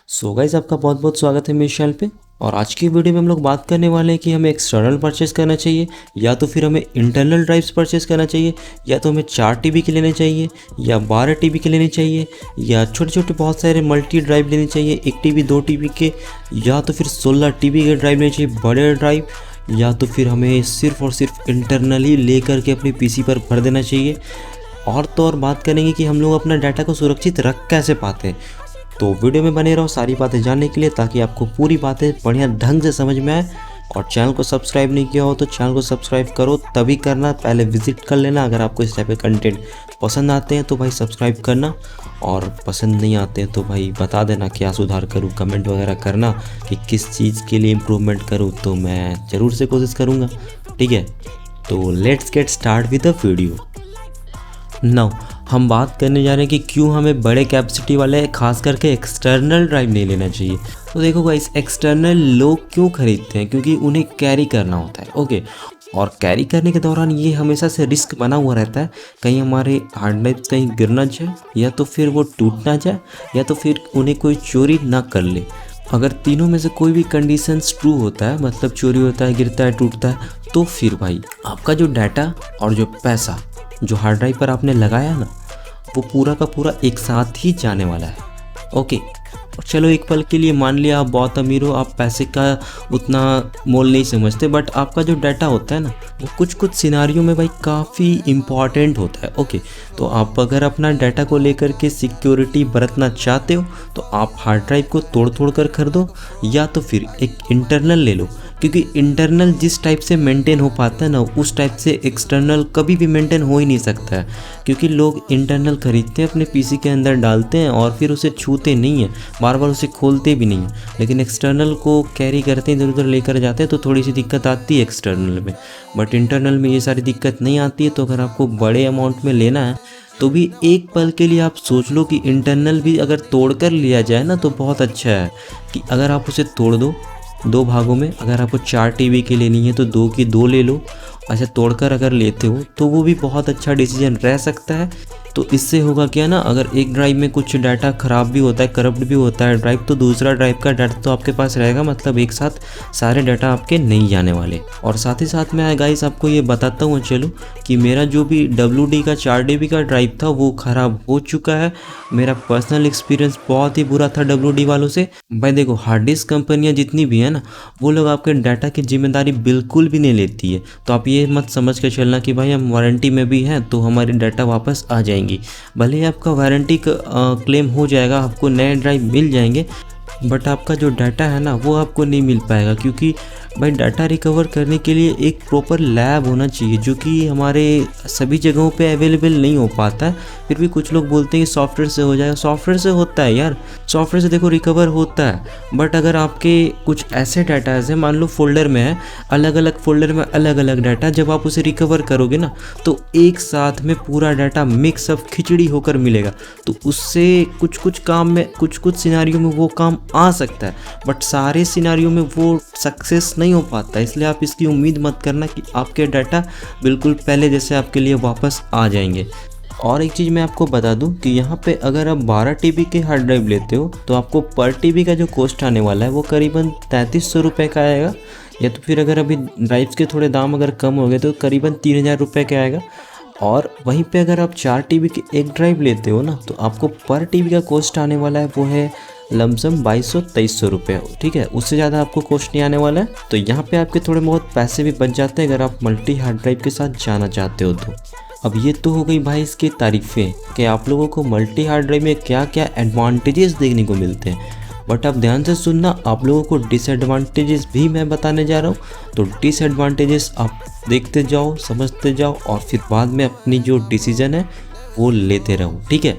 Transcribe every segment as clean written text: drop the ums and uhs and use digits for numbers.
So guys, आपका बहुत बहुत स्वागत है मेरे चैनल पे। और आज की वीडियो में हम लोग बात करने वाले हैं कि हमें एक्सटर्नल परचेस करना चाहिए या तो फिर हमें इंटरनल ड्राइव्स परचेस करना चाहिए, या तो हमें 4 टीबी के लेने चाहिए या 12 टीबी के लेने चाहिए, या छोटे छोटे बहुत सारे मल्टी ड्राइव लेने चाहिए 1 टीबी 2 टीबी के, या तो फिर 16 टीबी के ड्राइव लेने चाहिए बड़े ड्राइव, या तो फिर हमें सिर्फ और सिर्फ इंटरनल ही ले करके अपनी पीसी पर भर देना चाहिए। और तो और बात करेंगे कि हम लोग अपना डाटा को सुरक्षित रख कैसे पाते हैं। तो वीडियो में बने रहो सारी बातें जानने के लिए, ताकि आपको पूरी बातें बढ़िया ढंग से समझ में आए। और चैनल को सब्सक्राइब नहीं किया हो तो चैनल को सब्सक्राइब करो, तभी करना, पहले विजिट कर लेना। अगर आपको इस टाइप के कंटेंट पसंद आते हैं तो भाई सब्सक्राइब करना, और पसंद नहीं आते हैं तो भाई बता देना क्या सुधार करूँ, कमेंट वगैरह करना कि किस चीज़ के लिए इम्प्रूवमेंट करूँ, तो मैं ज़रूर से कोशिश करूँगा। ठीक है, तो let's get start with the video. Now हम बात करने जा रहे हैं कि क्यों हमें बड़े कैपेसिटी वाले खास करके एक्सटर्नल ड्राइव नहीं लेना चाहिए। तो देखो गाइस, एक्सटर्नल लोग क्यों खरीदते हैं, क्योंकि उन्हें कैरी करना होता है। ओके, और कैरी करने के दौरान ये हमेशा से रिस्क बना हुआ रहता है, कहीं हमारे हार्ड ड्राइव कहीं गिर ना जाए, या तो फिर वो टूट ना जाए, या तो फिर उन्हें कोई चोरी ना कर ले। अगर तीनों में से कोई भी कंडीशंस ट्रू होता है, मतलब चोरी होता है, गिरता है, टूटता है, तो फिर भाई आपका जो डाटा और जो पैसा जो हार्ड ड्राइव पर आपने लगाया ना, वो पूरा का पूरा एक साथ ही जाने वाला है। ओके, और चलो एक पल के लिए मान लिया आप बहुत अमीर हो, आप पैसे का उतना मोल नहीं समझते, बट आपका जो डाटा होता है ना, वो कुछ कुछ सिनारियों में भाई काफ़ी इम्पॉर्टेंट होता है। ओके, तो आप अगर अपना डाटा को लेकर के सिक्योरिटी बरतना चाहते हो तो आप हार्ड ड्राइव को तोड़ तोड़ कर खरीदो, या तो फिर एक इंटरनल ले लो, क्योंकि इंटरनल जिस टाइप से मेंटेन हो पाता है ना, उस टाइप से एक्सटर्नल कभी भी मेंटेन हो ही नहीं सकता है। क्योंकि लोग इंटरनल खरीदते हैं, अपने पीसी के अंदर डालते हैं और फिर उसे छूते नहीं हैं, बार बार उसे खोलते भी नहीं हैं, लेकिन एक्सटर्नल को कैरी करते हैं, इधर उधर लेकर जाते हैं, तो थोड़ी सी दिक्कत आती है एक्सटर्नल में। बट इंटरनल में ये सारी दिक्कत नहीं आती है। तो अगर आपको बड़े अमाउंट में लेना है तो भी एक पल के लिए आप सोच लो कि इंटरनल भी अगर तोड़ कर लिया जाए ना तो बहुत अच्छा है। कि अगर आप उसे तोड़ दो 2 भागों में, अगर आपको 4 टीबी की लेनी है तो 2 की 2 ले लो। अच्छा, तोड़कर अगर लेते हो तो वो भी बहुत अच्छा डिसीजन रह सकता है। तो इससे होगा क्या ना, अगर एक ड्राइव में कुछ डाटा ख़राब भी होता है, करप्ट भी होता है ड्राइव, तो दूसरा ड्राइव का डाटा तो आपके पास रहेगा, मतलब एक साथ सारे डाटा आपके नहीं जाने वाले। और साथ ही साथ मैं गाइस आपको ये बताता हूँ चलो कि मेरा जो भी WD का 4 DB का ड्राइव था वो ख़राब हो चुका है। मेरा पर्सनल एक्सपीरियंस बहुत ही बुरा था WD वालों से। भाई देखो, हार्ड डिस्क कंपनियाँ जितनी भी है ना, वो लोग आपके डाटा की जिम्मेदारी बिल्कुल भी नहीं लेती है। तो आप ये मत समझ के चलना कि भाई हम वारंटी में भी हैं तो हमारी डाटा वापस आ जाएंगी। भले ही आपका वारंटी क्लेम हो जाएगा, आपको नए ड्राइव मिल जाएंगे, बट आपका जो डाटा है ना वो आपको नहीं मिल पाएगा। क्योंकि भाई डाटा रिकवर करने के लिए एक प्रॉपर लैब होना चाहिए, जो कि हमारे सभी जगहों पे अवेलेबल नहीं हो पाता है। फिर भी कुछ लोग बोलते हैं कि सॉफ्टवेयर से हो जाएगा, सॉफ्टवेयर से होता है यार, सॉफ्टवेयर से देखो रिकवर होता है। बट अगर आपके कुछ ऐसे डाटा है, मान लो फोल्डर में है, अलग अलग फोल्डर में अलग अलग डाटा, जब आप उसे रिकवर करोगे ना तो एक साथ में पूरा डाटा मिक्सअप खिचड़ी होकर मिलेगा। तो उससे कुछ कुछ काम में, कुछ कुछ सिनारियों में वो काम आ सकता है, बट सारे सिनारियों में वो सक्सेस नहीं हो पाता। इसलिए आप इसकी उम्मीद मत करना कि आपके डाटा बिल्कुल पहले जैसे आपके लिए वापस आ जाएंगे। और एक चीज़ मैं आपको बता दूं कि यहाँ पे अगर आप 12 टीबी के हार्ड ड्राइव लेते हो तो आपको पर टीबी का जो कॉस्ट आने वाला है वो करीबन 3300 रुपये का आएगा, या तो फिर अगर अभी ड्राइव्स के थोड़े दाम अगर कम हो गए तो करीबन 3000 रुपये का आएगा। और वहीं पे अगर आप 4 टीबी की एक ड्राइव लेते हो ना तो आपको पर टीबी का कॉस्ट आने वाला है वो है लमसम 2200-2300 रुपये। ठीक है, उससे ज़्यादा आपको कॉस्ट नहीं आने वाला है। तो यहाँ पे आपके थोड़े बहुत पैसे भी बच जाते हैं अगर आप मल्टी हार्ड ड्राइव के साथ जाना चाहते हो तो। अब ये तो हो गई भाई इसकी तारीफ़ें कि आप लोगों को मल्टी हार्ड ड्राइव में क्या क्या एडवांटेजेस देखने को मिलते हैं। बट अब ध्यान से सुनना, आप लोगों को डिसएडवांटेजेस भी मैं बताने जा रहा हूँ। तो डिसएडवांटेजेस आप देखते जाओ, समझते जाओ, और फिर बाद में अपनी जो डिसीज़न है वो लेते रहो। ठीक है,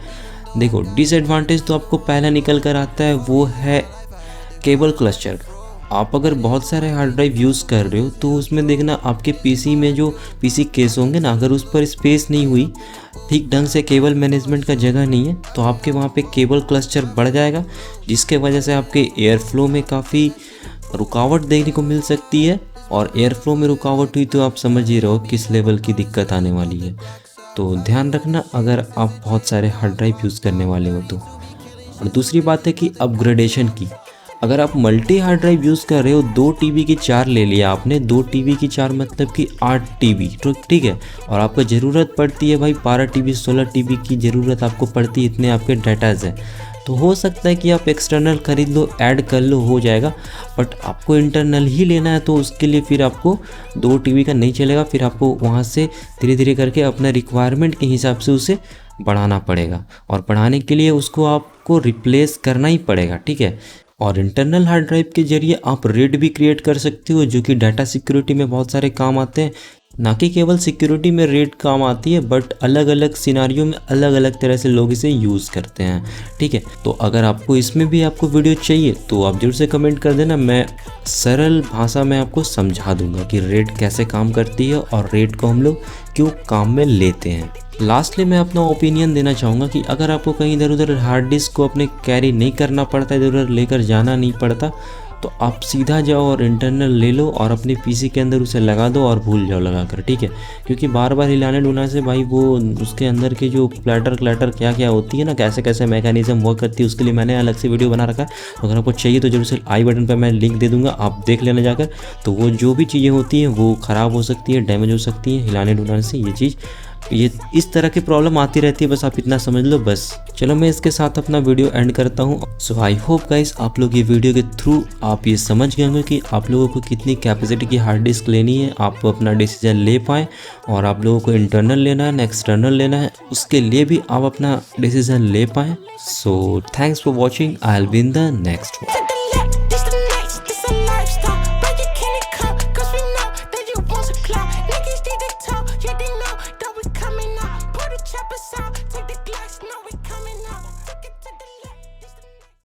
देखो डिसएडवांटेज तो आपको पहला निकल कर आता है, वो है केबल क्लस्टर का। आप अगर बहुत सारे हार्ड ड्राइव यूज़ कर रहे हो तो उसमें देखना आपके पीसी में जो पीसी केस होंगे ना, अगर उस पर स्पेस नहीं हुई, ठीक ढंग से केबल मैनेजमेंट का जगह नहीं है, तो आपके वहाँ पे केबल क्लस्टर बढ़ जाएगा, जिसके वजह से आपके एयर फ्लो में काफ़ी रुकावट देखने को मिल सकती है। और एयर फ्लो में रुकावट हुई तो आप समझ ही रहो किस लेवल की दिक्कत आने वाली है। तो ध्यान रखना अगर आप बहुत सारे हार्ड ड्राइव यूज़ करने वाले हो तो। और दूसरी बात है कि अपग्रेडेशन की। अगर आप मल्टी हार्ड ड्राइव यूज़ कर रहे हो, 2 TB की 4 ले लिया आपने, 2 TB की 4 मतलब कि 8 TB, तो ठीक है, और आपको ज़रूरत पड़ती है भाई 12 TB 16 TB की ज़रूरत आपको पड़ती है, इतने आपके डाटाज हैं, तो हो सकता है कि आप एक्सटर्नल ख़रीद लो, ऐड कर लो, हो जाएगा। बट आपको इंटरनल ही लेना है तो उसके लिए फिर आपको 2 TB का नहीं चलेगा, फिर आपको वहाँ से धीरे धीरे करके अपना रिक्वायरमेंट के हिसाब से उसे बढ़ाना पड़ेगा, और बढ़ाने के लिए उसको आपको रिप्लेस करना ही पड़ेगा, ठीक है। और इंटरनल हार्ड ड्राइव के जरिए आप रेड भी क्रिएट कर सकते हो, जो कि डाटा सिक्योरिटी में बहुत सारे काम आते हैं। ना कि केवल सिक्योरिटी में रेड काम आती है, बट अलग अलग सिनारियों में अलग अलग तरह से लोग इसे यूज़ करते हैं, ठीक है। तो अगर आपको इसमें भी आपको वीडियो चाहिए तो आप जरूर से कमेंट कर देना, मैं सरल भाषा में आपको समझा दूंगा कि रेड कैसे काम करती है और रेड को हम लोग क्यों काम में लेते हैं। लास्टली मैं अपना ओपिनियन देना चाहूँगा कि अगर आपको कहीं इधर उधर हार्ड डिस्क को अपने कैरी नहीं करना पड़ता, इधर उधर लेकर जाना नहीं पड़ता, तो आप सीधा जाओ और इंटरनल ले लो और अपने पीसी के अंदर उसे लगा दो और भूल जाओ लगा कर, ठीक है। क्योंकि बार बार हिलाने डुलाने से भाई वो उसके अंदर के जो प्लैटर क्लैटर क्या क्या होती है ना, कैसे कैसे मैकेनिज्म वर्क करती है, उसके लिए मैंने अलग से वीडियो बना रखा है। अगर आपको चाहिए तो जरूर से आई बटन पर मैं लिंक दे दूँगा, आप देख लेना जाकर। तो वो जो भी चीज़ें होती हैं वो ख़राब हो सकती है, डैमेज हो सकती है हिलाने डुलाने से, ये इस तरह की प्रॉब्लम आती रहती है, बस आप इतना समझ लो बस। चलो मैं इसके साथ अपना वीडियो एंड करता हूँ। सो आई होप गाइस आप लोग ये वीडियो के थ्रू आप ये समझ गए होंगे कि आप लोगों को कितनी कैपेसिटी की हार्ड डिस्क लेनी है, आप अपना डिसीजन ले पाएँ, और आप लोगों को इंटरनल लेना है ना एक्सटर्नल लेना है, उसके लिए भी आप अपना डिसीजन ले पाएँ। So thanks for watching, I will be in the next one.